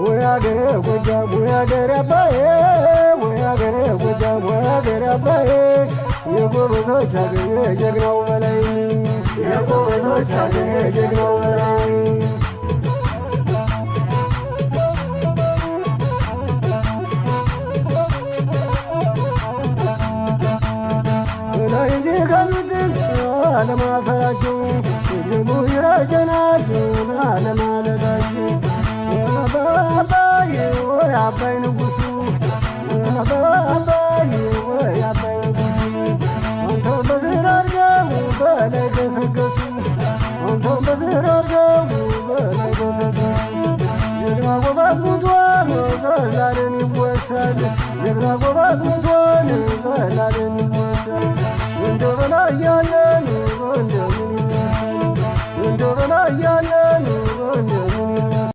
ወይ አገሬ ጎጃም ወይ አገሬ አባዬ ወይ አገሬ ጎጃም ወይ አገሬ አባዬ የጎበዞች አገሬ ጀግናው በላይ የጎበዞች አገሬ ጀግናው በላይ አለማፈራቸው ደሙ ይረጨናል አለማለታቸው አባዬ ወይ አባይ ንጉሱ አባዬ ወይ አባይ ንጉሱ አንተው በዝር አድርገው በላይ ገሰገሱ አንተው በዝር አድርገው በላይ ገሰገሱ ጀግና ጎበዝ ሙቷን ዘላለም ይወሳል ጀግና ጎበዝ ሙቷን ዘላለም ይወሳል እንደው በላይ ያለን እንደምን ይመስል እንደው በላይ ያለን እንደምን ይመስል